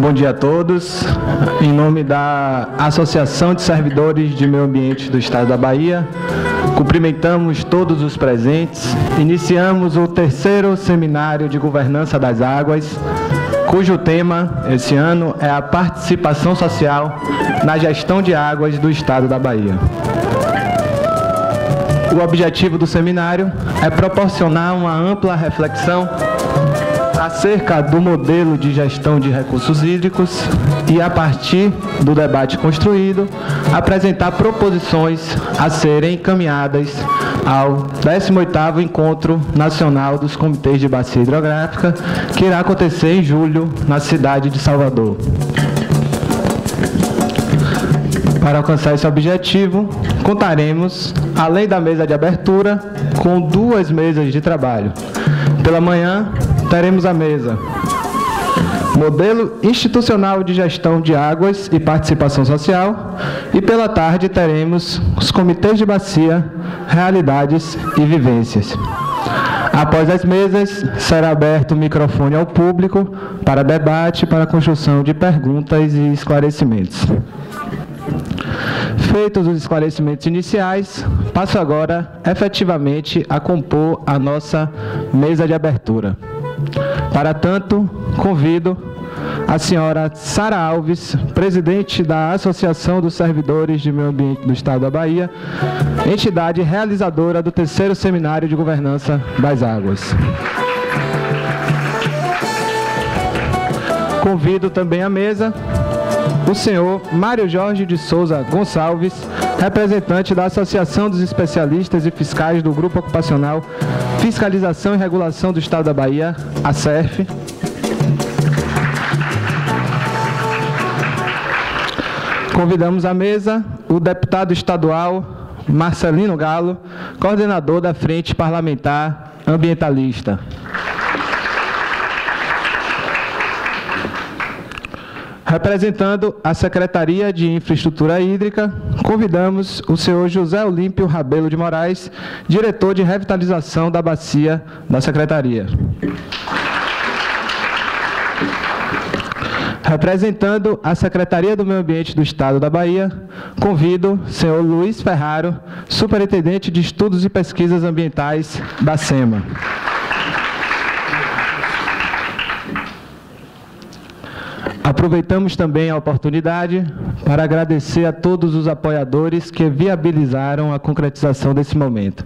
Bom dia a todos. Em nome da Associação de Servidores de Meio Ambiente do Estado da Bahia, cumprimentamos todos os presentes. Iniciamos o terceiro seminário de governança das águas, cujo tema, esse ano, é a participação social na gestão de águas do Estado da Bahia. O objetivo do seminário é proporcionar uma ampla reflexão acerca do modelo de gestão de recursos hídricos e, a partir do debate construído, apresentar proposições a serem encaminhadas ao 18º Encontro Nacional dos Comitês de Bacia Hidrográfica, que irá acontecer em julho, na cidade de Salvador. Para alcançar esse objetivo, contaremos, além da mesa de abertura, com 2 mesas de trabalho. Pela manhã, teremos a mesa Modelo Institucional de Gestão de Águas e Participação Social, e pela tarde teremos os Comitês de Bacia, Realidades e Vivências. Após as mesas, será aberto o microfone ao público para debate, para a construção de perguntas e esclarecimentos. Feitos os esclarecimentos iniciais, passo agora efetivamente a compor a nossa mesa de abertura. Para tanto, convido a senhora Sara Alves, presidente da Associação dos Servidores de Meio Ambiente do Estado da Bahia, entidade realizadora do terceiro seminário de governança das águas. Convido também à mesa o senhor Mário Jorge de Souza Gonçalves, representante da Associação dos Especialistas e Fiscais do Grupo Ocupacional Fiscalização e Regulação do Estado da Bahia, ASERF. Convidamos à mesa o deputado estadual Marcelino Galo, coordenador da Frente Parlamentar Ambientalista. Representando a Secretaria de Infraestrutura Hídrica, convidamos o senhor José Olímpio Rabelo de Moraes, diretor de revitalização da bacia da Secretaria. Representando a Secretaria do Meio Ambiente do Estado da Bahia, convido o senhor Luiz Ferraro, superintendente de Estudos e Pesquisas Ambientais da SEMA. Aproveitamos também a oportunidade para agradecer a todos os apoiadores que viabilizaram a concretização desse momento.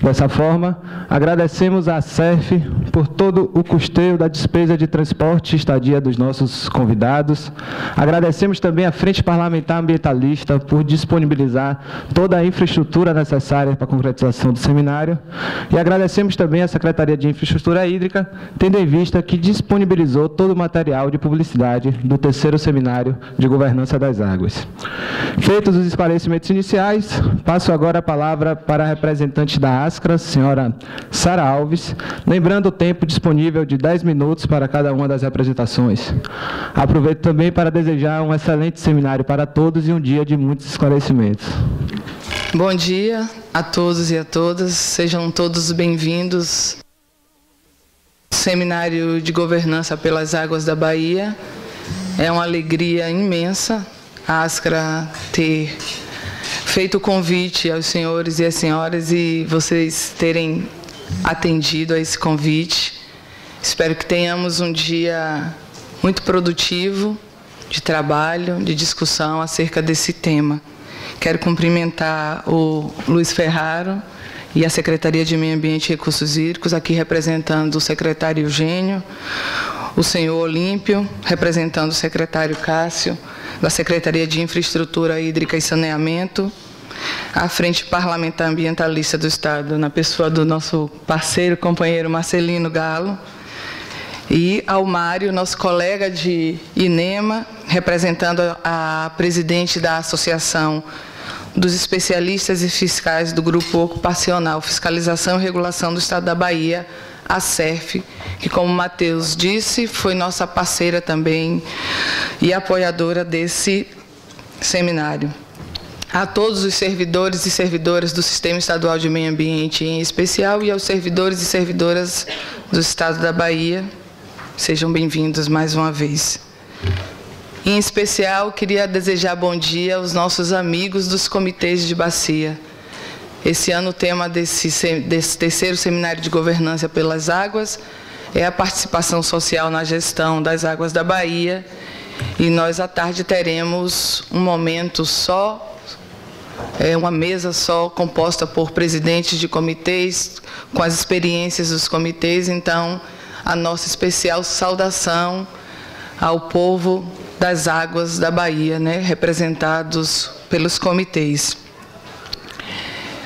Dessa forma, agradecemos à ASERF por todo o custeio da despesa de transporte e estadia dos nossos convidados. Agradecemos também à Frente Parlamentar Ambientalista por disponibilizar toda a infraestrutura necessária para a concretização do seminário. E agradecemos também à Secretaria de Infraestrutura Hídrica, tendo em vista que disponibilizou todo o material de publicidade do terceiro seminário de governança das águas. Feitos os esclarecimentos iniciais, passo agora a palavra para a representante da ASCRA, senhora Sara Alves, lembrando o tempo disponível de 10 minutos para cada uma das apresentações. Aproveito também para desejar um excelente seminário para todos e um dia de muitos esclarecimentos. Bom dia a todos e a todas, sejam todos bem-vindos ao Seminário de Governança pelas Águas da Bahia. É uma alegria imensa a ASCRA ter feito o convite aos senhores e às senhoras e vocês terem atendido a esse convite. Espero que tenhamos um dia muito produtivo de trabalho, de discussão acerca desse tema. Quero cumprimentar o Luiz Ferraro e a Secretaria de Meio Ambiente e Recursos Hídricos, aqui representando o secretário Eugênio, o senhor Olímpio, representando o secretário Cássio, da Secretaria de Infraestrutura Hídrica e Saneamento, a Frente Parlamentar Ambientalista do Estado, na pessoa do nosso parceiro, companheiro Marcelino Galo, e ao Mário, nosso colega de INEMA, representando a presidente da Associação dos Especialistas e Fiscais do Grupo Ocupacional Fiscalização e Regulação do Estado da Bahia, a ASERF, que, como o Matheus disse, foi nossa parceira também e apoiadora desse seminário. A todos os servidores e servidoras do Sistema Estadual de Meio Ambiente, em especial, e aos servidores e servidoras do Estado da Bahia, sejam bem-vindos mais uma vez. Em especial, queria desejar bom dia aos nossos amigos dos comitês de bacia. Esse ano o tema desse terceiro Seminário de Governança pelas Águas é a participação social na gestão das águas da Bahia. E nós, à tarde, teremos um momento só, uma mesa só, composta por presidentes de comitês, com as experiências dos comitês. Então, a nossa especial saudação ao povo das águas da Bahia, representados pelos comitês.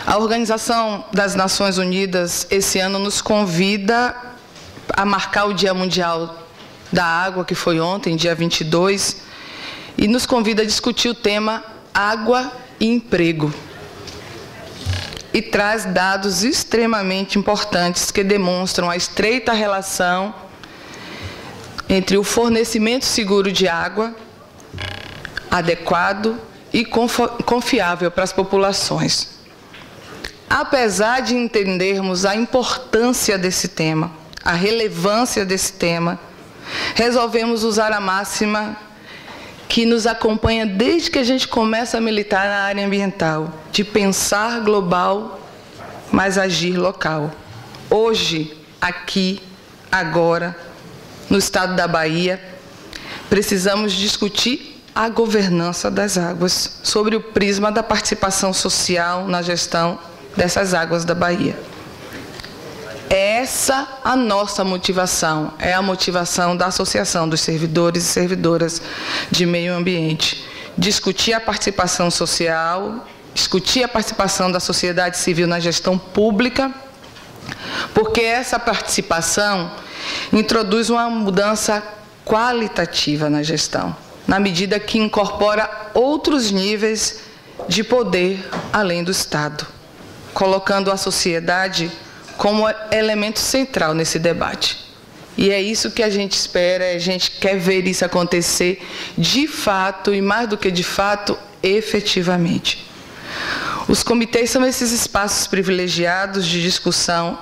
A Organização das Nações Unidas, esse ano, nos convida a marcar o Dia Mundial da Água, que foi ontem, dia 22, e nos convida a discutir o tema Água e Emprego. E traz dados extremamente importantes que demonstram a estreita relação entre o fornecimento seguro de água, adequado e confiável para as populações. Apesar de entendermos a importância desse tema, a relevância desse tema, resolvemos usar a máxima que nos acompanha desde que a gente começa a militar na área ambiental, de pensar global, mas agir local. Hoje, aqui, agora, no estado da Bahia, precisamos discutir a governança das águas, sobre o prisma da participação social na gestão dessas águas da Bahia. É essa a nossa motivação, é a motivação da Associação dos Servidores e Servidoras de Meio Ambiente. Discutir a participação social, discutir a participação da sociedade civil na gestão pública, porque essa participação introduz uma mudança qualitativa na gestão, na medida que incorpora outros níveis de poder além do Estado, colocando a sociedade como elemento central nesse debate. E é isso que a gente espera, a gente quer ver isso acontecer de fato, e mais do que de fato, efetivamente. Os comitês são esses espaços privilegiados de discussão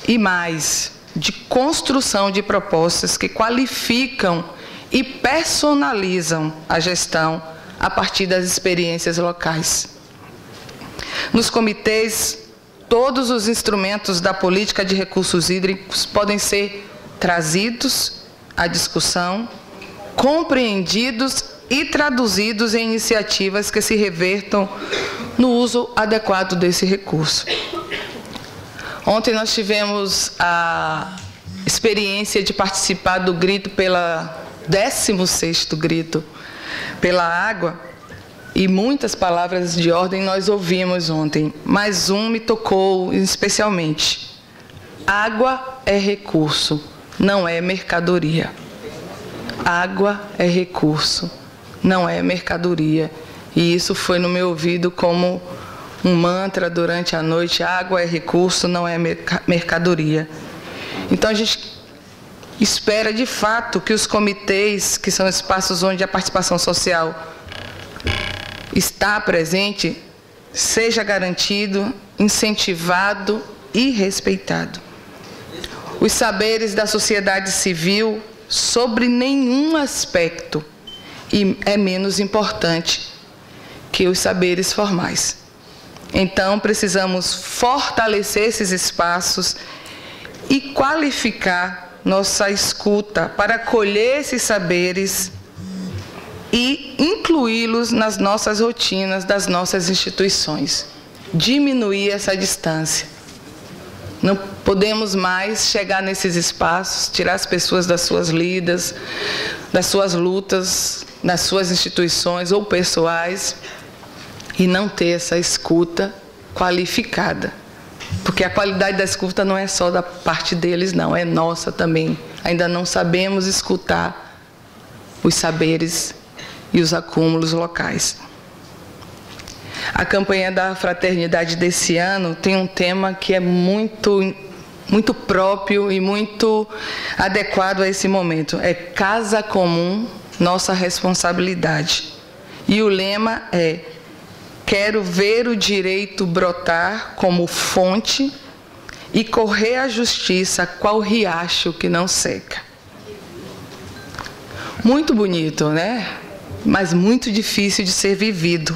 e mais, de construção de propostas que qualificam e personalizam a gestão a partir das experiências locais. Nos comitês, todos os instrumentos da política de recursos hídricos podem ser trazidos à discussão, compreendidos e traduzidos em iniciativas que se revertam no uso adequado desse recurso. Ontem nós tivemos a experiência de participar do grito pela 16º grito pela água, e muitas palavras de ordem nós ouvimos ontem, mas um me tocou especialmente. Água é recurso, não é mercadoria. Água é recurso, não é mercadoria. E isso foi no meu ouvido como um mantra durante a noite: água é recurso, não é mercadoria. Então a gente espera de fato que os comitês, que são espaços onde a participação social está presente, seja garantido, incentivado e respeitado. Os saberes da sociedade civil, sobre nenhum aspecto, é menos importante que os saberes formais. Então, precisamos fortalecer esses espaços e qualificar nossa escuta para acolher esses saberes e incluí-los nas nossas rotinas das nossas instituições. Diminuir essa distância. Não podemos mais chegar nesses espaços, tirar as pessoas das suas lidas, das suas lutas, das suas instituições ou pessoais, e não ter essa escuta qualificada. Porque a qualidade da escuta não é só da parte deles, não, é nossa também. Ainda não sabemos escutar os saberes e os acúmulos locais. A campanha da fraternidade desse ano tem um tema que é muito próprio e muito adequado a esse momento. É Casa Comum, Nossa Responsabilidade. E o lema é: quero ver o direito brotar como fonte e correr a justiça qual riacho que não seca. muito bonito, né? Mas muito difícil de ser vivido.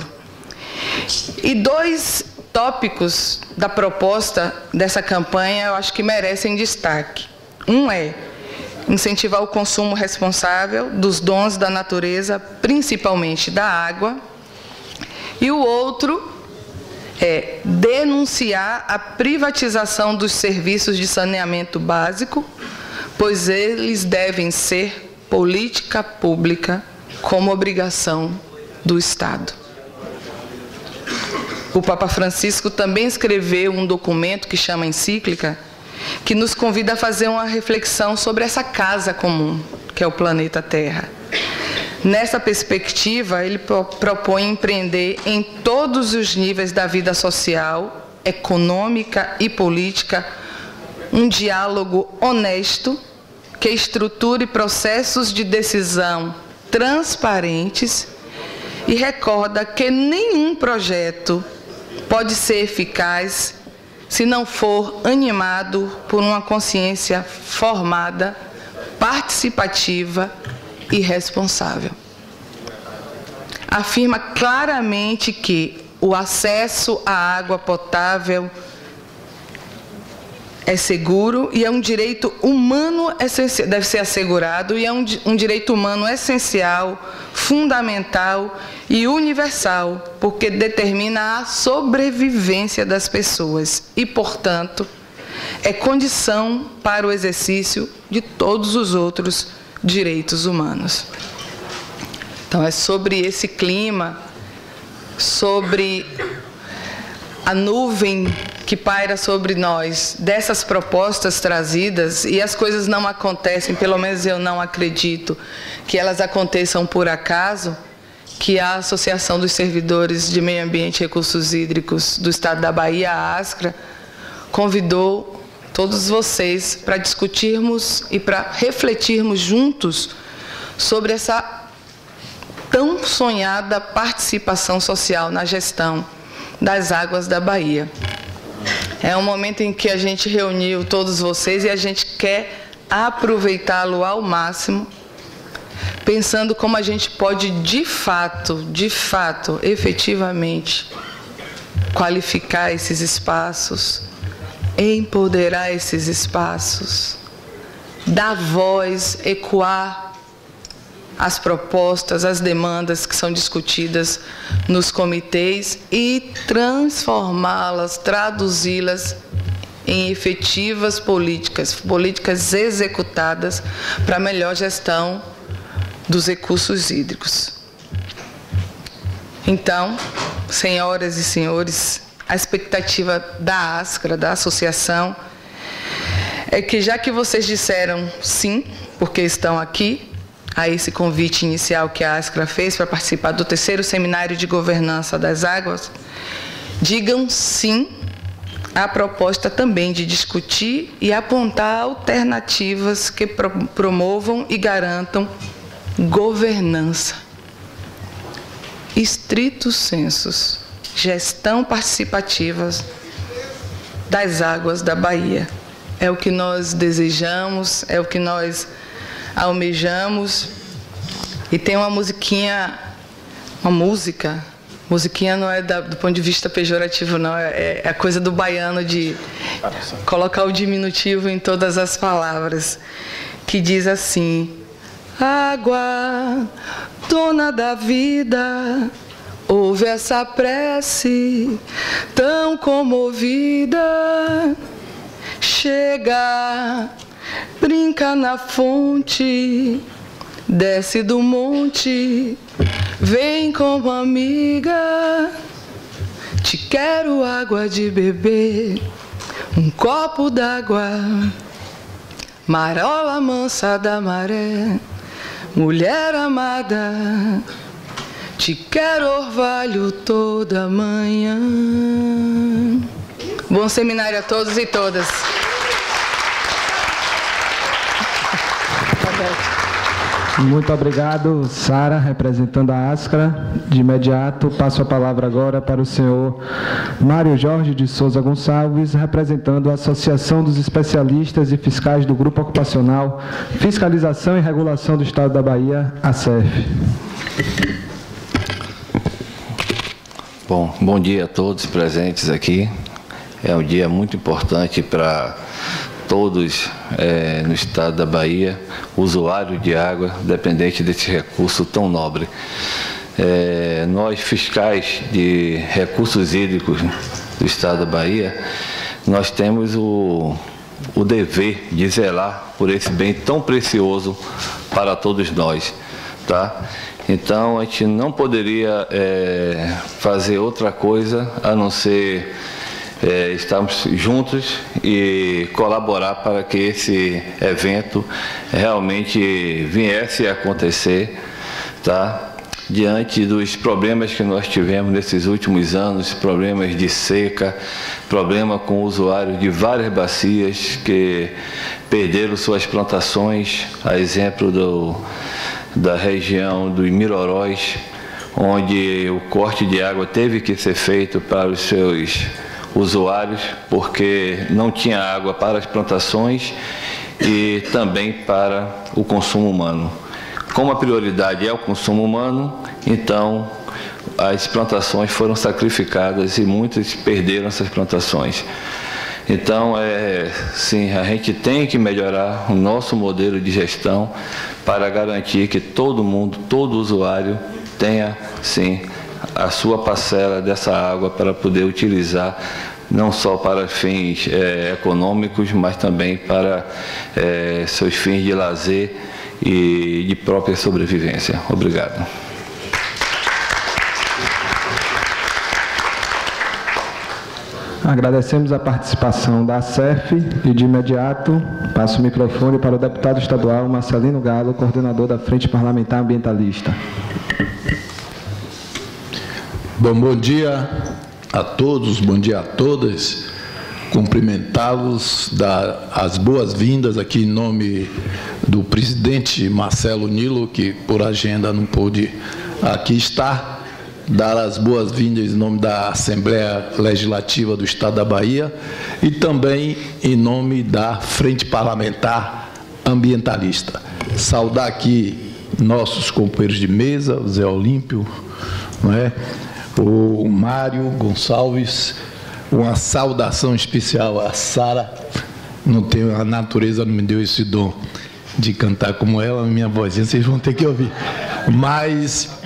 E 2 tópicos da proposta dessa campanha eu acho que merecem destaque. Um é incentivar o consumo responsável dos dons da natureza, principalmente da água. E o outro é denunciar a privatização dos serviços de saneamento básico, pois eles devem ser política pública como obrigação do Estado. O Papa Francisco também escreveu um documento que chama Encíclica, que nos convida a fazer uma reflexão sobre essa casa comum, que é o planeta Terra. Nessa perspectiva, ele propõe empreender em todos os níveis da vida social, econômica e política um diálogo honesto que estruture processos de decisão transparentes e recorda que nenhum projeto pode ser eficaz se não for animado por uma consciência formada, participativa e responsável. Afirma claramente que o acesso à água potável é seguro e é um direito humano essencial, deve ser assegurado, e é um direito humano essencial, fundamental e universal, porque determina a sobrevivência das pessoas e, portanto, é condição para o exercício de todos os outros direitos humanos. Então, é sobre esse clima, sobre a nuvem que paira sobre nós, dessas propostas trazidas, e as coisas não acontecem, pelo menos eu não acredito que elas aconteçam por acaso, que a Associação dos Servidores de Meio Ambiente e Recursos Hídricos do Estado da Bahia, a ASCRA, convidou todos vocês para discutirmos e para refletirmos juntos sobre essa tão sonhada participação social na gestão das águas da Bahia. É um momento em que a gente reuniu todos vocês e a gente quer aproveitá-lo ao máximo, pensando como a gente pode de fato, efetivamente, qualificar esses espaços, empoderar esses espaços, dar voz, ecoar as propostas, as demandas que são discutidas nos comitês e transformá-las, traduzi-las em efetivas políticas executadas para a melhor gestão dos recursos hídricos. Então, senhoras e senhores, a expectativa da ASCRA, da associação, é que, já que vocês disseram sim, porque estão aqui, a esse convite inicial que a ASCRA fez para participar do 3º Seminário de Governança das Águas, digam sim à proposta também de discutir e apontar alternativas que promovam e garantam governança, estrito sensus, gestão participativa das águas da Bahia. É o que nós desejamos, é o que nós almejamos. E tem uma musiquinha não é do ponto de vista pejorativo, não, é a coisa do baiano de colocar o diminutivo em todas as palavras, que diz assim: água, dona da vida, ouve essa prece tão comovida, chega, brinca na fonte, desce do monte, vem como amiga, te quero água de beber, um copo d'água, marola mansa da maré, mulher amada, te quero orvalho toda manhã. Bom seminário a todos e todas. Tá. Muito obrigado, Sara, representando a Ascra. De imediato, passo a palavra agora para o senhor Mário Jorge de Souza Gonçalves, representando a Associação dos Especialistas e Fiscais do Grupo Ocupacional Fiscalização e Regulação do Estado da Bahia, ASERF. Bom dia a todos presentes aqui. É um dia muito importante para todos no estado da Bahia, usuário de água, dependente desse recurso tão nobre. Nós, fiscais de recursos hídricos do estado da Bahia, nós temos o dever de zelar por esse bem tão precioso para todos nós, tá? Então, a gente não poderia fazer outra coisa a não ser estarmos juntos e colaborar para que esse evento realmente viesse a acontecer, tá? Diante dos problemas que nós tivemos nesses últimos anos, problemas de seca, problema com usuários de várias bacias que perderam suas plantações, a exemplo da região dos Miroróis, onde o corte de água teve que ser feito para os seus usuários, porque não tinha água para as plantações e também para o consumo humano. Como a prioridade é o consumo humano, então as plantações foram sacrificadas e muitos perderam essas plantações. Então, sim, a gente tem que melhorar o nosso modelo de gestão para garantir que todo mundo, todo usuário tenha, sim, a sua parcela dessa água para poder utilizar não só para fins econômicos, mas também para seus fins de lazer e de própria sobrevivência. Obrigado. Agradecemos a participação da ASERF e, de imediato, passo o microfone para o deputado estadual Marcelino Galo, coordenador da Frente Parlamentar Ambientalista. Bom dia a todos, bom dia a todas. Cumprimentá-los, dar as boas-vindas aqui em nome do presidente Marcelo Nilo, que por agenda não pôde aqui estar. Dar as boas-vindas em nome da Assembleia Legislativa do Estado da Bahia e também em nome da Frente Parlamentar Ambientalista. Saudar aqui nossos companheiros de mesa, o Zé Olímpio, não é? O Mário Gonçalves, uma saudação especial à Sara. Não tenho, a natureza não me deu esse dom de cantar como ela, minha vozinha vocês vão ter que ouvir. Mas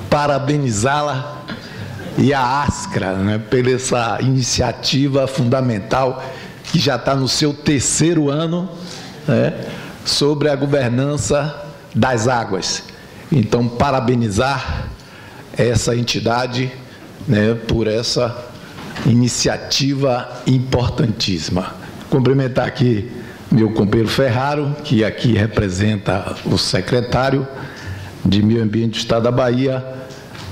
parabenizá-la e a Ascra, né, por essa iniciativa fundamental que já está no seu 3º ano, né, sobre a governança das águas. Então, parabenizar essa entidade, né, por essa iniciativa importantíssima. Cumprimentar aqui meu companheiro Ferraro, que aqui representa o secretário de Meio Ambiente do Estado da Bahia.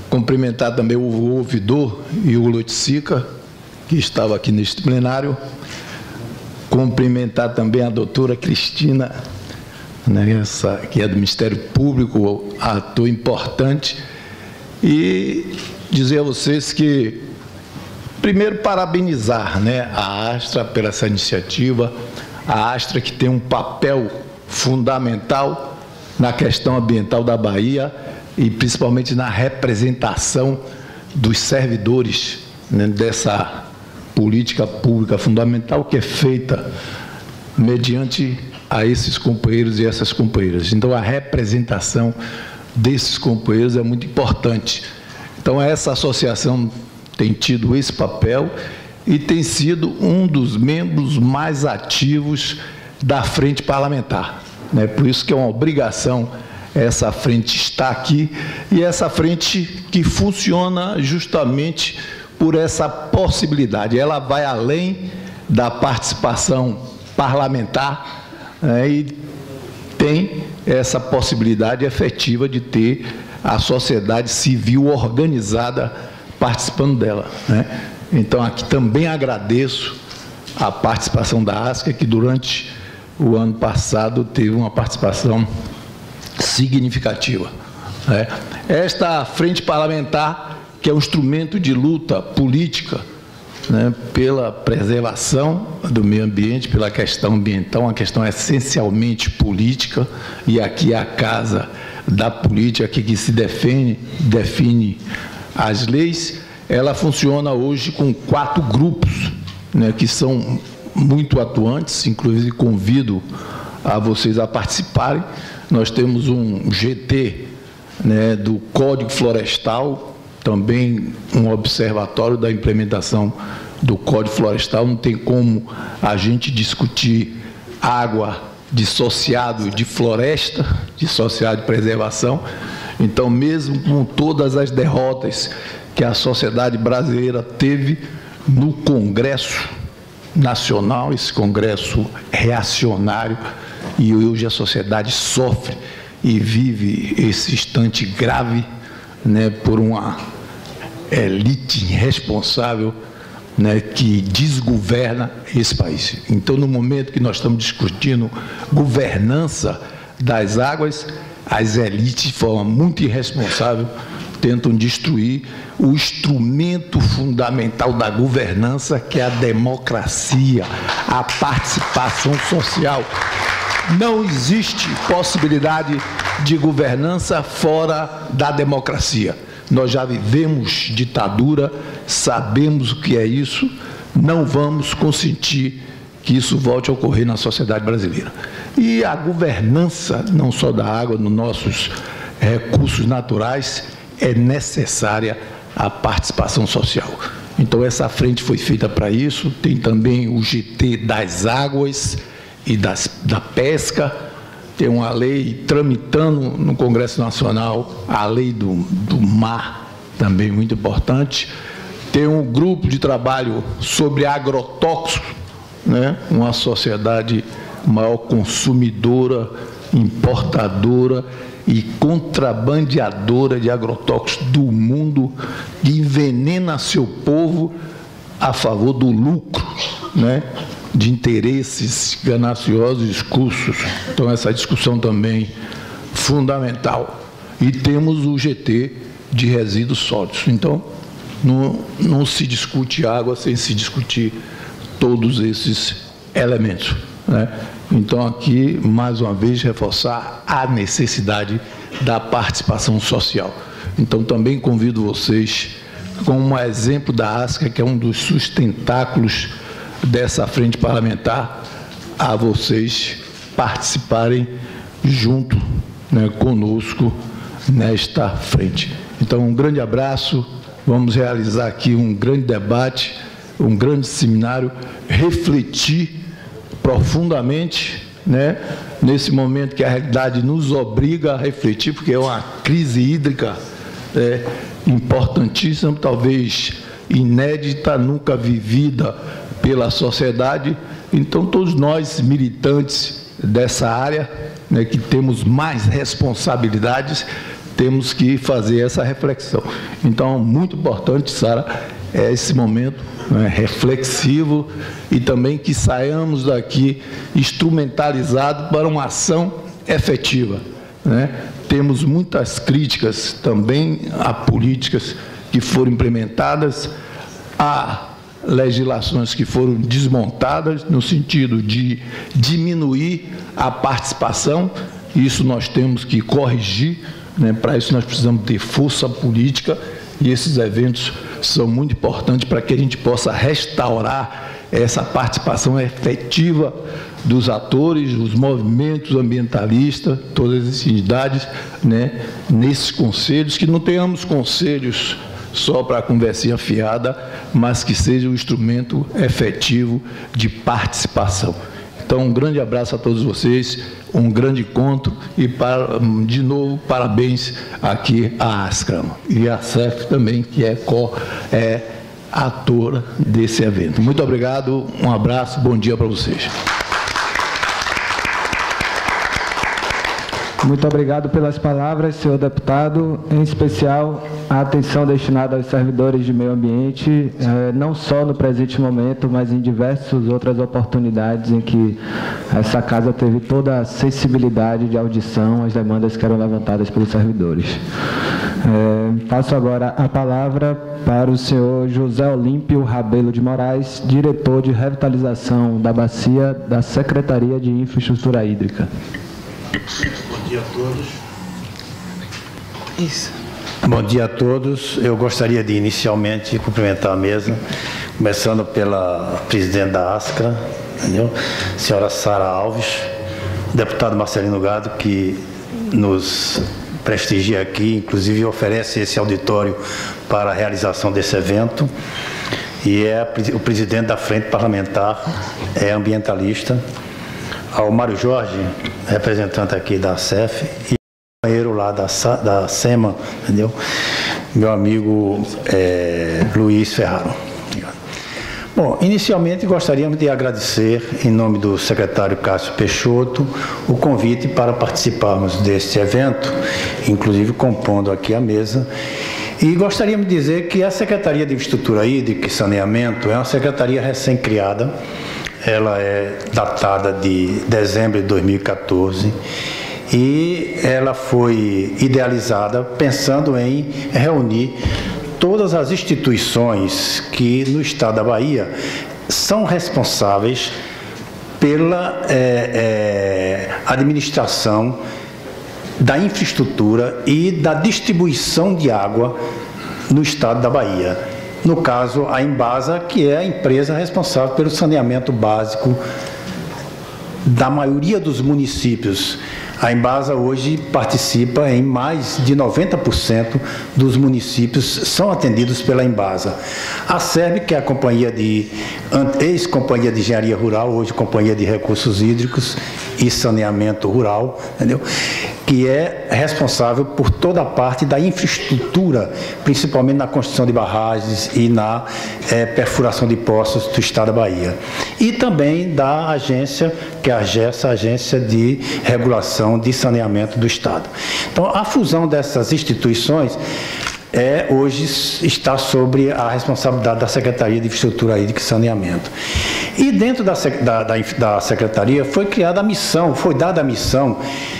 Cumprimentar também o ouvidor e o Loticica, que estava aqui neste plenário. Cumprimentar também a doutora Cristina, né, que é do Ministério Público, ator importante. E dizer a vocês que, primeiro, parabenizar, né, a Astra por essa iniciativa, a Astra que tem um papel fundamental na questão ambiental da Bahia e principalmente na representação dos servidores, né, dessa política pública fundamental que é feita mediante a esses companheiros e essas companheiras. Então, a representação desses companheiros é muito importante. Então, essa associação tem tido esse papel e tem sido um dos membros mais ativos da Frente Parlamentar, né? Por isso que é uma obrigação essa frente estar aqui, e essa frente que funciona justamente por essa possibilidade. Ela vai além da participação parlamentar, né, e tem essa possibilidade efetiva de ter a sociedade civil organizada participando dela, né? Então, aqui também agradeço a participação da ASCA, que durante o ano passado teve uma participação significativa. Esta frente parlamentar, que é um instrumento de luta política, pela preservação do meio ambiente, pela questão ambiental, uma questão essencialmente política, e aqui é a casa da política aqui que se define as leis. Ela funciona hoje com 4 grupos, que são muito atuantes, inclusive convido a vocês a participarem. Nós temos um GT, do Código Florestal, também um observatório da implementação do Código Florestal. Não tem como a gente discutir água dissociado de floresta, dissociado de preservação. Então, mesmo com todas as derrotas que a sociedade brasileira teve no Congresso Nacional, esse Congresso reacionário, e hoje a sociedade sofre e vive esse instante grave, por uma elite irresponsável, que desgoverna esse país. Então, no momento que nós estamos discutindo governança das águas, as elites, de forma muito irresponsável, tentam destruir o instrumento fundamental da governança, que é a democracia, a participação social. Não existe possibilidade de governança fora da democracia. Nós já vivemos ditadura, sabemos o que é isso, não vamos consentir que isso volte a ocorrer na sociedade brasileira. E a governança, não só da água, nos nossos recursos naturais, é necessária a participação social. Então, essa frente foi feita para isso. Tem também o GT das águas e da pesca. Tem uma lei tramitando no Congresso Nacional, a lei do mar, também muito importante. Tem um grupo de trabalho sobre agrotóxicos, uma sociedade maior consumidora, importadora e contrabandeadora de agrotóxicos do mundo, que envenena seu povo a favor do lucro, de interesses gananciosos e escusos. Então, essa discussão também fundamental. E temos o GT de resíduos sólidos. Então, não se discute água sem se discutir todos esses elementos. Então, aqui, mais uma vez, reforçar a necessidade da participação social. Então, também convido vocês, como exemplo da ASCA, que é um dos sustentáculos dessa frente parlamentar, a vocês participarem junto conosco nesta frente. Então, um grande abraço, vamos realizar aqui um grande debate, um grande seminário, refletir profundamente, nesse momento que a realidade nos obriga a refletir, porque é uma crise hídrica importantíssima, talvez inédita, nunca vivida pela sociedade. Então, todos nós, militantes dessa área, que temos mais responsabilidades, temos que fazer essa reflexão. Então, muito importante, Sara, é esse momento reflexivo, e também que saiamos daqui instrumentalizados para uma ação efetiva. Temos muitas críticas também a políticas que foram implementadas, a legislações que foram desmontadas no sentido de diminuir a participação. Isso nós temos que corrigir, para isso nós precisamos ter força política, e esses eventos são muito importantes para que a gente possa restaurar essa participação efetiva dos atores, os movimentos ambientalistas, todas as entidades, nesses conselhos, que não tenhamos conselhos só para a conversinha fiada, mas que seja um instrumento efetivo de participação. Então, um grande abraço a todos vocês, um grande encontro, e, de novo, parabéns aqui à Ascrama e à CEF também, que é atora desse evento. Muito obrigado, um abraço, bom dia para vocês. Muito obrigado pelas palavras, senhor deputado. Em especial, a atenção destinada aos servidores de meio ambiente, não só no presente momento, mas em diversas outras oportunidades em que essa casa teve toda a sensibilidade de audição às demandas que eram levantadas pelos servidores. Passo agora a palavra para o senhor José Olímpio Rabelo de Moraes, diretor de revitalização da bacia da Secretaria de Infraestrutura Hídrica. Bom dia a todos. Isso. Bom dia a todos. Eu gostaria de inicialmente cumprimentar a mesa, começando pela presidente da ASCRA, entendeu? Senhora Sara Alves, deputado Marcelino Gado, que nos prestigia aqui, inclusive oferece esse auditório para a realização desse evento, e é o presidente da Frente Parlamentar, é ambientalista, ao Mário Jorge, representante aqui da CEF, e o companheiro lá da SEMA, entendeu? Meu amigo Luiz Ferraro. Bom, inicialmente gostaríamos de agradecer, em nome do secretário Cássio Peixoto, o convite para participarmos deste evento, inclusive compondo aqui a mesa. E gostaríamos de dizer que a Secretaria de Infraestrutura Hídrica e Saneamento é uma secretaria recém-criada. Ela é datada de dezembro de 2014 e ela foi idealizada pensando em reunir todas as instituições que no estado da Bahia são responsáveis pela administração da infraestrutura e da distribuição de água no estado da Bahia. No caso, a Embasa, que é a empresa responsável pelo saneamento básico da maioria dos municípios. A Embasa hoje participa em mais de 90% dos municípios são atendidos pela Embasa. A SERB, que é a ex-companhia de engenharia rural, hoje companhia de recursos hídricos e saneamento rural, entendeu? Que é responsável por toda a parte da infraestrutura, principalmente na construção de barragens e na perfuração de poços do estado da Bahia. E também da agência, que é a AGESA, Agência de Regulação de Saneamento do Estado. Então, a fusão dessas instituições hoje está sobre a responsabilidade da Secretaria de Infraestrutura Hídrica e Saneamento. E dentro da Secretaria foi criada a missão, foi dada a missão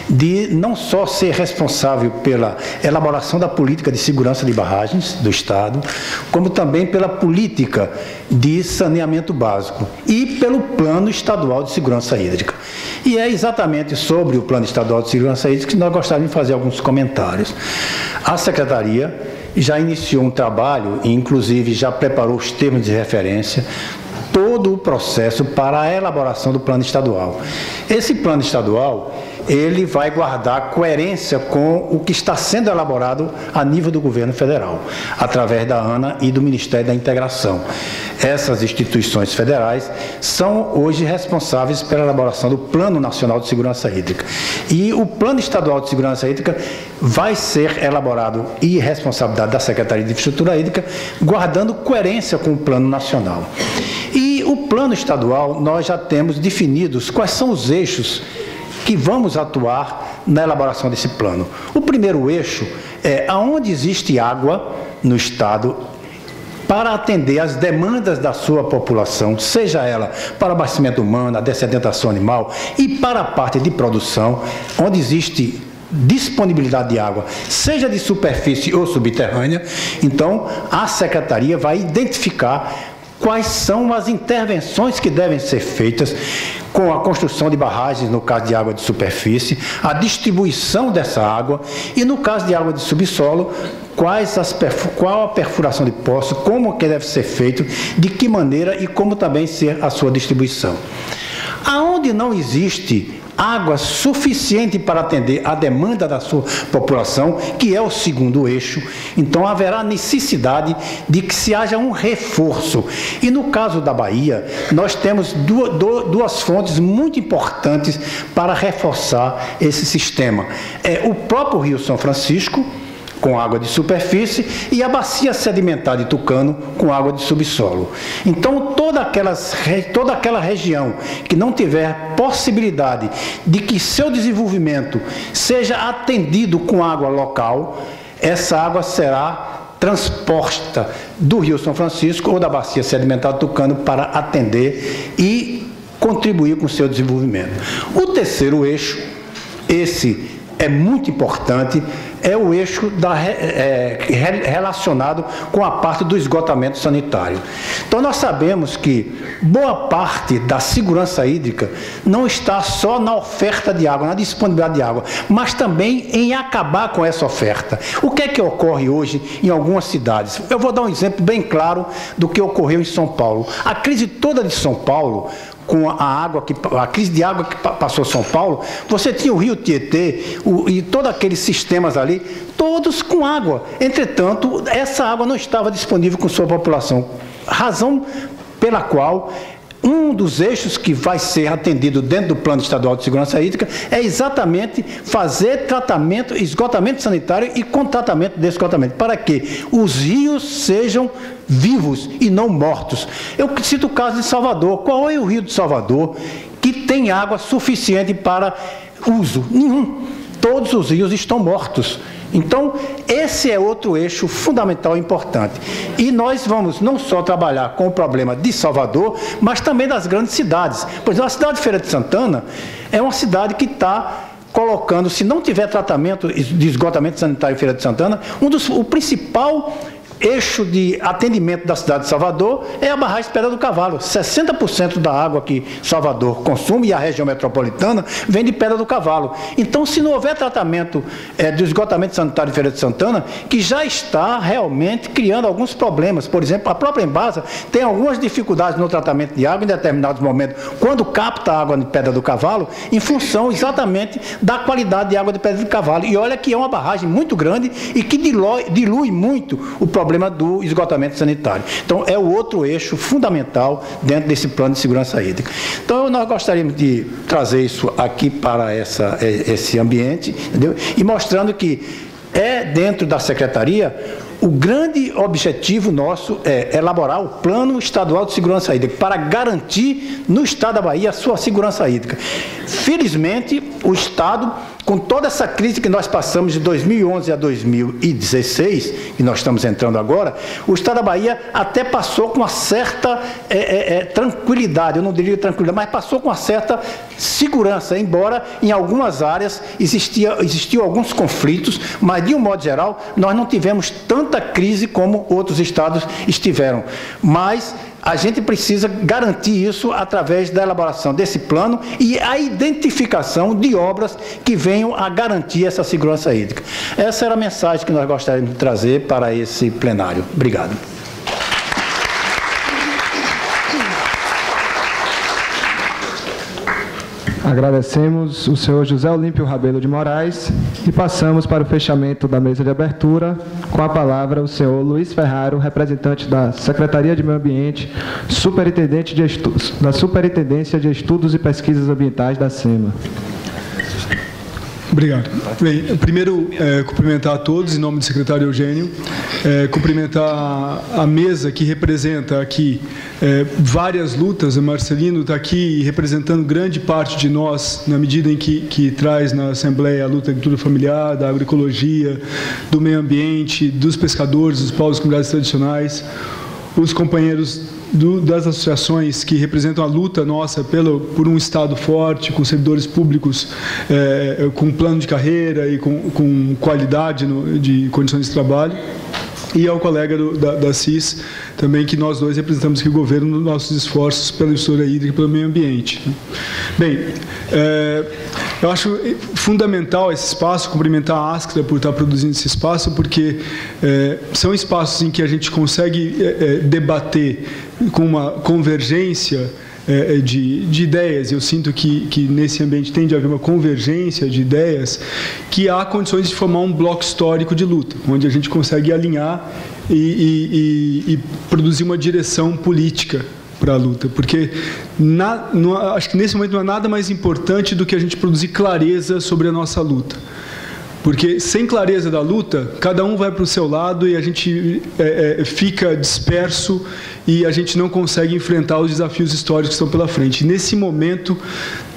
de não só ser responsável pela elaboração da política de segurança de barragens do Estado, como também pela política de saneamento básico e pelo Plano Estadual de Segurança Hídrica. E é exatamente sobre o Plano Estadual de Segurança Hídrica que nós gostaríamos de fazer alguns comentários. A Secretaria já iniciou um trabalho e, inclusive, já preparou os termos de referência, todo o processo para a elaboração do plano estadual. Esse plano estadual, ele vai guardar coerência com o que está sendo elaborado a nível do governo federal, através da ANA e do Ministério da Integração. Essas instituições federais são hoje responsáveis pela elaboração do Plano Nacional de Segurança Hídrica. E o Plano Estadual de Segurança Hídrica vai ser elaborado e responsabilidade da Secretaria de Infraestrutura Hídrica, guardando coerência com o Plano Nacional. E o Plano Estadual, nós já temos definidos quais são os eixos que vamos atuar na elaboração desse plano. O primeiro eixo é aonde existe água no Estado para atender às demandas da sua população, seja ela para abastecimento humano, a dessedentação animal e para a parte de produção, onde existe disponibilidade de água, seja de superfície ou subterrânea. Então, a Secretaria vai identificar quais são as intervenções que devem ser feitas com a construção de barragens, no caso de água de superfície, a distribuição dessa água e, no caso de água de subsolo, qual a perfuração de poço, como que deve ser feito, de que maneira e como também ser a sua distribuição. Aonde não existe água suficiente para atender a demanda da sua população, que é o segundo eixo, então haverá necessidade de que se haja um reforço. E no caso da Bahia, nós temos duas fontes muito importantes para reforçar esse sistema. É o próprio Rio São Francisco, com água de superfície e a bacia sedimentar de Tucano com água de subsolo. Então, toda aquela região que não tiver possibilidade de que seu desenvolvimento seja atendido com água local, essa água será transposta do Rio São Francisco ou da bacia sedimentar do Tucano para atender e contribuir com o seu desenvolvimento. O terceiro eixo, esse é muito importante, é o eixo relacionado com a parte do esgotamento sanitário. Então, nós sabemos que boa parte da segurança hídrica não está só na oferta de água, na disponibilidade de água, mas também em acabar com essa oferta. O que é que ocorre hoje em algumas cidades? Eu vou dar um exemplo bem claro do que ocorreu em São Paulo. A crise toda de São Paulo, com a crise de água que passou São Paulo, você tinha o Rio Tietê e todos aqueles sistemas ali, todos com água. Entretanto, essa água não estava disponível com sua população. Razão pela qual um dos eixos que vai ser atendido dentro do Plano Estadual de Segurança Hídrica é exatamente fazer tratamento, esgotamento sanitário e com tratamento de esgotamento, para que os rios sejam vivos e não mortos. Eu cito o caso de Salvador. Qual é o rio de Salvador que tem água suficiente para uso? Nenhum. Todos os rios estão mortos. Então, esse é outro eixo fundamental e importante. E nós vamos não só trabalhar com o problema de Salvador, mas também das grandes cidades. Por exemplo, a cidade de Feira de Santana é uma cidade que está colocando, se não tiver tratamento de esgotamento sanitário em Feira de Santana, o principal eixo de atendimento da cidade de Salvador é a barragem de Pedra do Cavalo. 60% da água que Salvador consome e a região metropolitana vem de Pedra do Cavalo. Então, se não houver tratamento do esgotamento sanitário de Feira de Santana, que já está realmente criando alguns problemas. Por exemplo, a própria Embasa tem algumas dificuldades no tratamento de água em determinados momentos, quando capta a água de Pedra do Cavalo, em função exatamente da qualidade de água de Pedra do Cavalo. E olha que é uma barragem muito grande e que dilui muito o problema do esgotamento sanitário. Então, é o outro eixo fundamental dentro desse plano de segurança hídrica. Então, nós gostaríamos de trazer isso aqui para esse ambiente, entendeu? E mostrando que dentro da Secretaria, o grande objetivo nosso é elaborar o Plano Estadual de Segurança Hídrica para garantir no Estado da Bahia a sua segurança hídrica. Felizmente, o Estado, com toda essa crise que nós passamos de 2011 a 2016, que nós estamos entrando agora, o Estado da Bahia até passou com uma certa tranquilidade, eu não diria tranquilidade, mas passou com uma certa segurança, embora em algumas áreas existiam alguns conflitos, mas de um modo geral nós não tivemos tanta crise como outros estados estiveram. Mas a gente precisa garantir isso através da elaboração desse plano e a identificação de obras que venham a garantir essa segurança hídrica. Essa era a mensagem que nós gostaríamos de trazer para esse plenário. Obrigado. Agradecemos o senhor José Olímpio Rabelo de Moraes e passamos para o fechamento da mesa de abertura. Com a palavra, o senhor Luiz Ferraro, representante da Secretaria de Meio Ambiente, superintendente da Superintendência de Estudos e Pesquisas Ambientais da SEMA. Obrigado. Bem, primeiro, cumprimentar a todos, em nome do secretário Eugênio, cumprimentar a mesa que representa aqui várias lutas. O Marcelino está aqui representando grande parte de nós, na medida em que traz na Assembleia a luta da agricultura familiar, da agroecologia, do meio ambiente, dos pescadores, dos povos e comunidades tradicionais, os companheiros das associações que representam a luta nossa por um Estado forte, com servidores públicos com plano de carreira e com qualidade de condições de trabalho, e ao colega da CIS, também, que nós dois representamos aqui o governo nos nossos esforços pela história hídrica e pelo meio ambiente. Bem, eu acho fundamental esse espaço, cumprimentar a ASCRA por estar produzindo esse espaço, porque são espaços em que a gente consegue debater com uma convergência de ideias. Eu sinto que nesse ambiente tende a haver uma convergência de ideias, que há condições de formar um bloco histórico de luta, onde a gente consegue alinhar e produzir uma direção política para a luta, porque acho que nesse momento não há nada mais importante do que a gente produzir clareza sobre a nossa luta. Porque sem clareza da luta, cada um vai para o seu lado e a gente fica disperso e a gente não consegue enfrentar os desafios históricos que estão pela frente. Nesse momento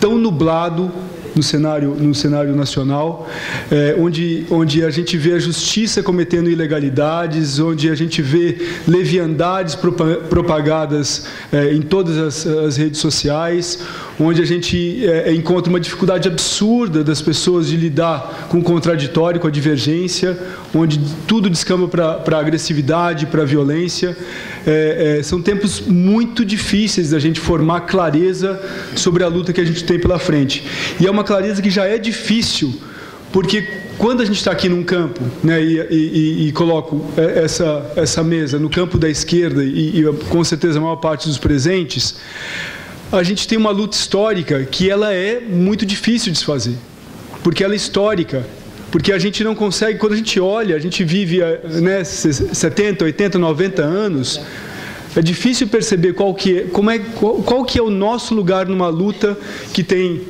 tão nublado no cenário nacional, onde a gente vê a justiça cometendo ilegalidades, onde a gente vê leviandades propagadas em todas as redes sociais, onde a gente encontra uma dificuldade absurda das pessoas de lidar com o contraditório, com a divergência, onde tudo descamba para a agressividade, para a violência. São tempos muito difíceis da gente formar clareza sobre a luta que a gente tem pela frente. E é uma clareza que já é difícil, porque quando a gente está aqui num campo, né, e coloco essa mesa no campo da esquerda e com certeza a maior parte dos presentes, a gente tem uma luta histórica que ela é muito difícil de se fazer, porque ela é histórica, porque a gente não consegue, quando a gente olha, a gente vive 70, 80, 90 anos, é difícil perceber qual que é o nosso lugar numa luta que tem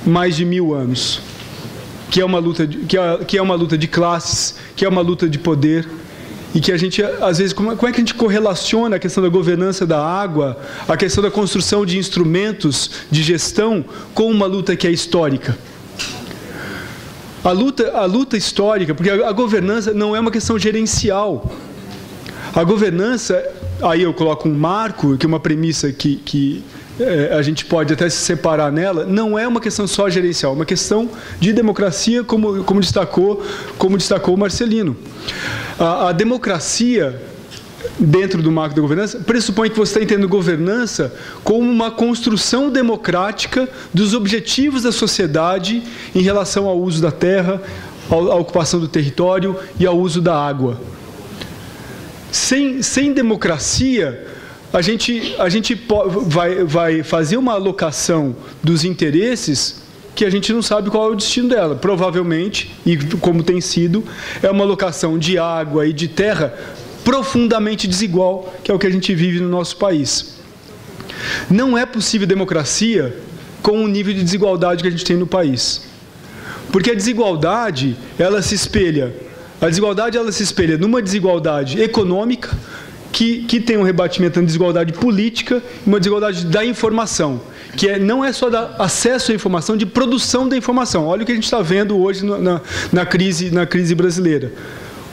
mais de 1000 anos, que é uma luta de classes, que é uma luta de poder, e que a gente, às vezes, como é que a gente correlaciona a questão da governança da água, a questão da construção de instrumentos de gestão com uma luta que é histórica? A luta histórica, porque a governança não é uma questão gerencial. A governança, aí eu coloco um marco, que é uma premissa que a gente pode até se separar nela, não é uma questão só gerencial, é uma questão de democracia, como destacou o Marcelino. A democracia, dentro do marco da governança, pressupõe que você está entendendo governança como uma construção democrática dos objetivos da sociedade em relação ao uso da terra, à ocupação do território e ao uso da água. Sem democracia, a gente vai fazer uma alocação dos interesses que a gente não sabe qual é o destino dela. Provavelmente, e como tem sido, é uma alocação de água e de terra profundamente desigual, que é o que a gente vive no nosso país. Não é possível democracia com o nível de desigualdade que a gente tem no país. Porque a desigualdade, ela se espelha numa desigualdade econômica, que tem um rebatimento na desigualdade política e uma desigualdade da informação, que não é só da acesso à informação, de produção da informação. Olha o que a gente está vendo hoje na crise brasileira.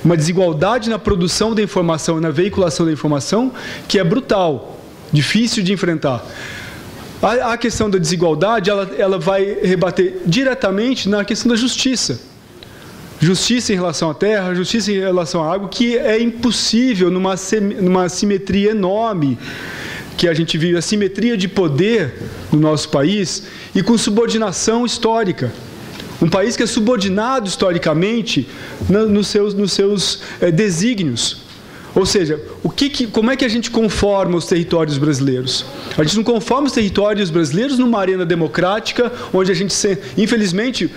Uma desigualdade na produção da informação e na veiculação da informação que é brutal, difícil de enfrentar. A questão da desigualdade, ela vai rebater diretamente na questão da justiça. Justiça em relação à terra, justiça em relação à água, que é impossível numa assimetria enorme que a gente vive, a simetria de poder no nosso país e com subordinação histórica. Um país que é subordinado historicamente nos seus desígnios. Ou seja, como é que a gente conforma os territórios brasileiros? A gente não conforma os territórios brasileiros numa arena democrática, onde a gente, infelizmente,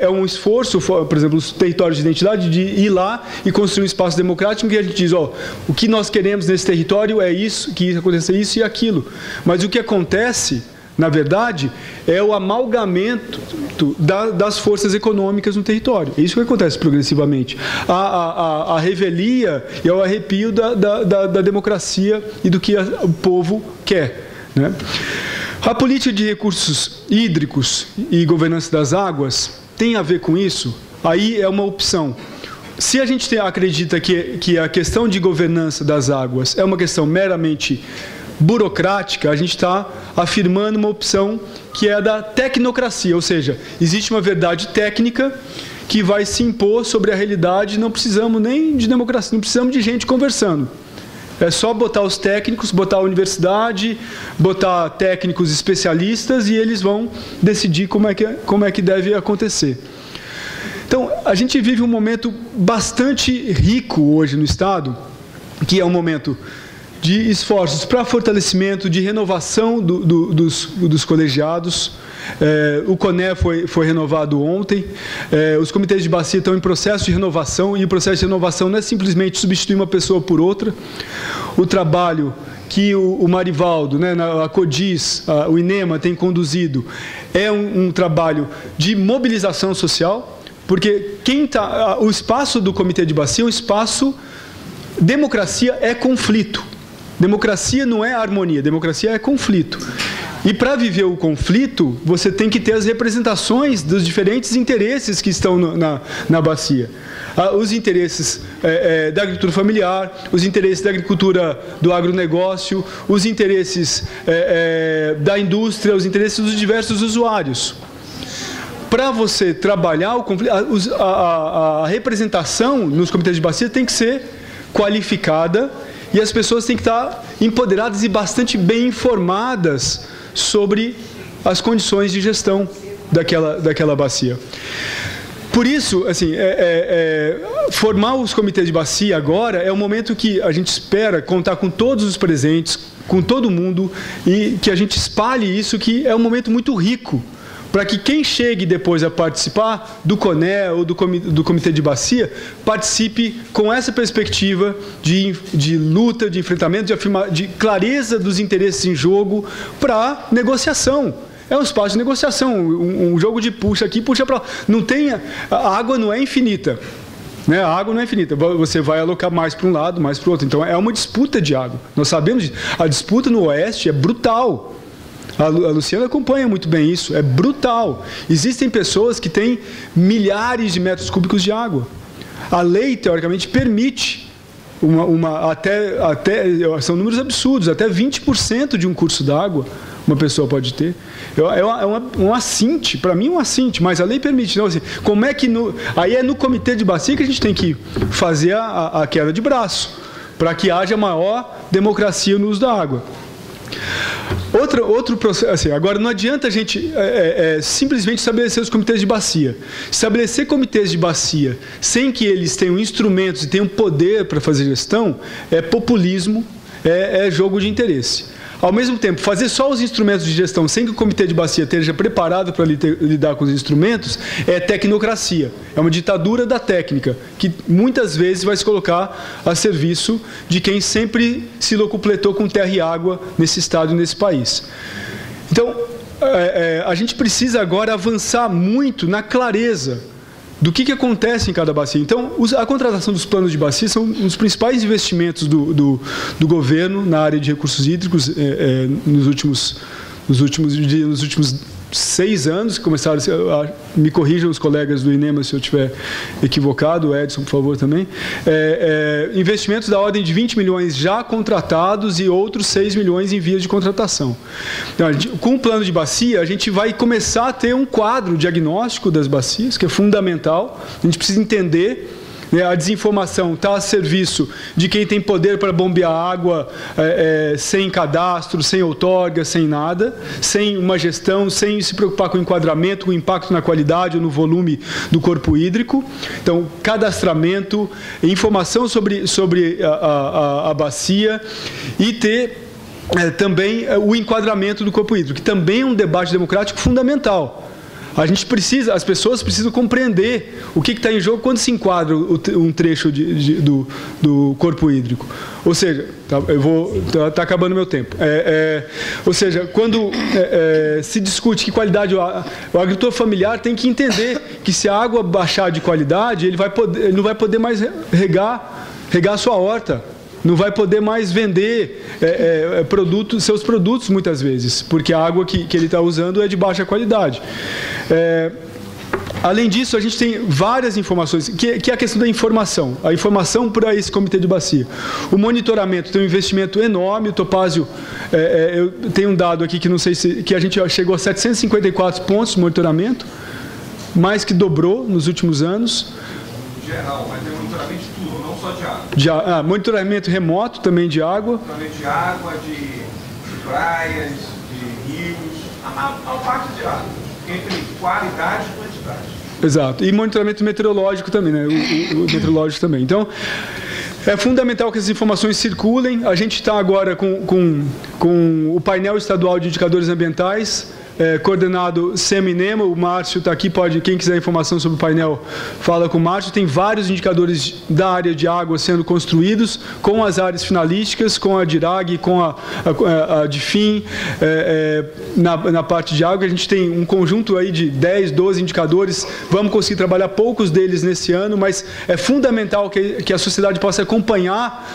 é um esforço, por exemplo, os territórios de identidade, de ir lá e construir um espaço democrático em que a gente diz, o que nós queremos nesse território é isso, que aconteça isso e aquilo. Mas o que acontece, na verdade, é o amalgamento das forças econômicas no território. É isso que acontece progressivamente. A revelia e o arrepio da democracia e do que o povo quer, né? A política de recursos hídricos e governança das águas tem a ver com isso? Aí é uma opção. Se a gente acredita que a questão de governança das águas é uma questão meramente burocrática, a gente está afirmando uma opção que é a da tecnocracia, ou seja, existe uma verdade técnica que vai se impor sobre a realidade, não precisamos nem de democracia, não precisamos de gente conversando. É só botar os técnicos, botar a universidade, botar técnicos especialistas e eles vão decidir como é que deve acontecer. Então, a gente vive um momento bastante rico hoje no Estado, que é um momento de esforços para fortalecimento, de renovação dos colegiados. O CONE foi renovado ontem. Os comitês de bacia estão em processo de renovação, e o processo de renovação não é simplesmente substituir uma pessoa por outra. O trabalho que o Marivaldo, né, a CODIS, o INEMA tem conduzido é um trabalho de mobilização social Porque o espaço do Comitê de Bacia é um espaço... Democracia é conflito. Democracia não é harmonia, democracia é conflito. E para viver o conflito, você tem que ter as representações dos diferentes interesses que estão na bacia. Os interesses da agricultura familiar, os interesses da agricultura do agronegócio, os interesses da indústria, os interesses dos diversos usuários. Para você trabalhar o conflito, a representação nos comitês de bacia tem que ser qualificada e as pessoas têm que estar empoderadas e bastante bem informadas sobre as condições de gestão daquela bacia. Por isso, assim, formar os comitês de bacia agora é o momento que a gente espera contar com todos os presentes, com todo mundo, e que a gente espalhe isso, que é um momento muito rico, para que quem chegue depois a participar do CONE ou do Comitê de Bacia participe com essa perspectiva de luta, de enfrentamento, de clareza dos interesses em jogo para negociação. É um espaço de negociação, um jogo de puxa aqui, puxa para lá. A água não é infinita. Né? A água não é infinita. Você vai alocar mais para um lado, mais para o outro. Então, é uma disputa de água. Nós sabemos disso. A disputa no Oeste é brutal. A Luciana acompanha muito bem isso. É brutal. Existem pessoas que têm milhares de metros cúbicos de água. A lei, teoricamente, permite são números absurdos, até 20% de um curso d'água uma pessoa pode ter. Um assinte, para mim um assinte, mas a lei permite. Então, assim, como é que aí é no Comitê de Bacia que a gente tem que fazer a queda de braço, para que haja maior democracia no uso da água. Outro processo, assim, agora não adianta a gente simplesmente estabelecer os comitês de bacia. Estabelecer comitês de bacia sem que eles tenham instrumentos e tenham poder para fazer gestão é populismo, é jogo de interesse. Ao mesmo tempo, fazer só os instrumentos de gestão sem que o comitê de bacia esteja preparado para lidar com os instrumentos é tecnocracia. É uma ditadura da técnica, que muitas vezes vai se colocar a serviço de quem sempre se locupletou com terra e água nesse estado e nesse país. Então, a gente precisa agora avançar muito na clareza do que acontece em cada bacia. Então, a contratação dos planos de bacia são um dos principais investimentos do governo na área de recursos hídricos nos últimos 6 anos, que começaram, me corrijam os colegas do INEMA se eu estiver equivocado, o Edson, por favor, também, investimentos da ordem de 20 milhões já contratados e outros 6 milhões em vias de contratação. Então, com o plano de bacia, a gente vai começar a ter um quadro diagnóstico das bacias, que é fundamental. A gente precisa entender. A desinformação está a serviço de quem tem poder para bombear água sem cadastro, sem outorga, sem nada, sem uma gestão, sem se preocupar com o enquadramento, com o impacto na qualidade ou no volume do corpo hídrico. Então, cadastramento, informação sobre a bacia e ter também o enquadramento do corpo hídrico, que também é um debate democrático fundamental. As pessoas precisam compreender o que está em jogo quando se enquadra um trecho do corpo hídrico. Ou seja, está acabando meu tempo. Ou seja, quando se discute que qualidade, o agricultor familiar tem que entender que se a água baixar de qualidade, ele não vai poder mais regar a sua horta. Não vai poder mais vender seus produtos muitas vezes, porque a água que ele está usando é de baixa qualidade. Além disso, a gente tem várias informações, que é a questão da informação. A informação para esse comitê de bacia. O monitoramento tem um investimento enorme. O Topázio, eu tenho um dado aqui que não sei que a gente chegou a 754 pontos de monitoramento, mais que dobrou nos últimos anos. Geral, mas tem monitoramento de tudo, não só de água. Monitoramento remoto também de água. Monitoramento de água, de praias, de rios, a parte de água, entre qualidade e quantidade. Exato. E monitoramento meteorológico também, né? O meteorológico também. Então, é fundamental que essas informações circulem. A gente está agora com o painel estadual de indicadores ambientais coordenado SEMA-INEMA, o Márcio está aqui, quem quiser informação sobre o painel, fala com o Márcio. Tem vários indicadores da área de água sendo construídos, com as áreas finalísticas, com a DIRAG, com a DIFIM, na parte de água. A gente tem um conjunto aí de 10, 12 indicadores, vamos conseguir trabalhar poucos deles nesse ano, mas é fundamental que a sociedade possa acompanhar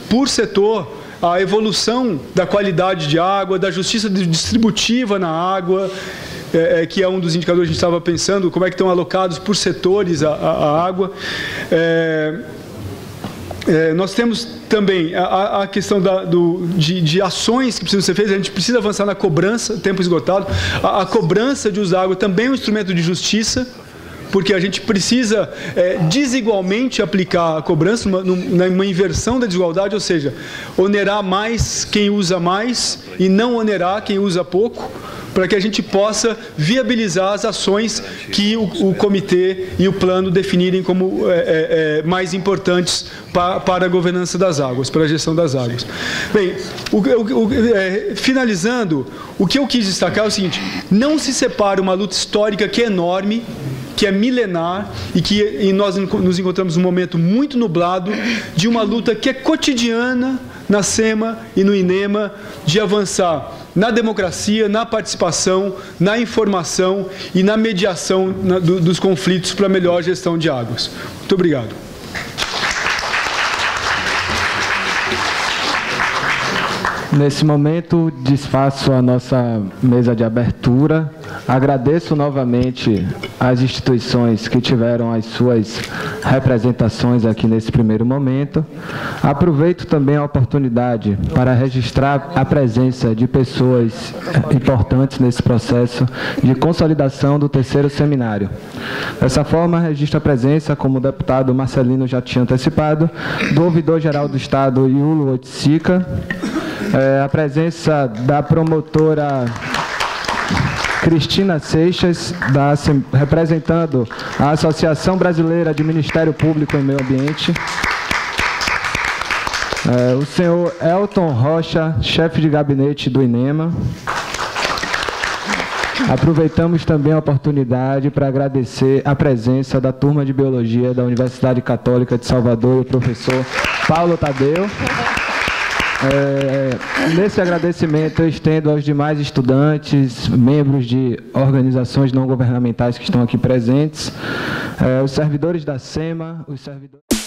por setor a evolução da qualidade de água, da justiça distributiva na água, que é um dos indicadores que a gente estava pensando, como é que estão alocados por setores a água. Nós temos também a questão de ações que precisam ser feitas. A gente precisa avançar na cobrança, tempo esgotado. A cobrança de uso da água também é um instrumento de justiça, porque a gente precisa desigualmente aplicar a cobrança, numa inversão da desigualdade, ou seja, onerar mais quem usa mais e não onerar quem usa pouco, para que a gente possa viabilizar as ações que o comitê e o plano definirem como mais importantes para a governança das águas, para a gestão das águas. Bem, finalizando, o que eu quis destacar é o seguinte: não se separa uma luta histórica que é enorme, que é milenar e nós nos encontramos num momento muito nublado de uma luta que é cotidiana na SEMA e no INEMA, de avançar na democracia, na participação, na informação e na mediação dos conflitos para a melhor gestão de águas. Muito obrigado. Nesse momento, desfaço a nossa mesa de abertura. Agradeço novamente às instituições que tiveram as suas representações aqui nesse primeiro momento. Aproveito também a oportunidade para registrar a presença de pessoas importantes nesse processo de consolidação do terceiro seminário. Dessa forma, registro a presença, como o deputado Marcelino já tinha antecipado, do ouvidor-geral do Estado, Iulo Oiticica, a presença da promotora Cristina Seixas, representando a Associação Brasileira de Ministério Público e Meio Ambiente, o senhor Elton Rocha, chefe de gabinete do INEMA. Aproveitamos também a oportunidade para agradecer a presença da turma de Biologia da Universidade Católica de Salvador e o professor Paulo Tadeu. Nesse agradecimento eu estendo aos demais estudantes, membros de organizações não governamentais que estão aqui presentes, os servidores da SEMA, os servidores...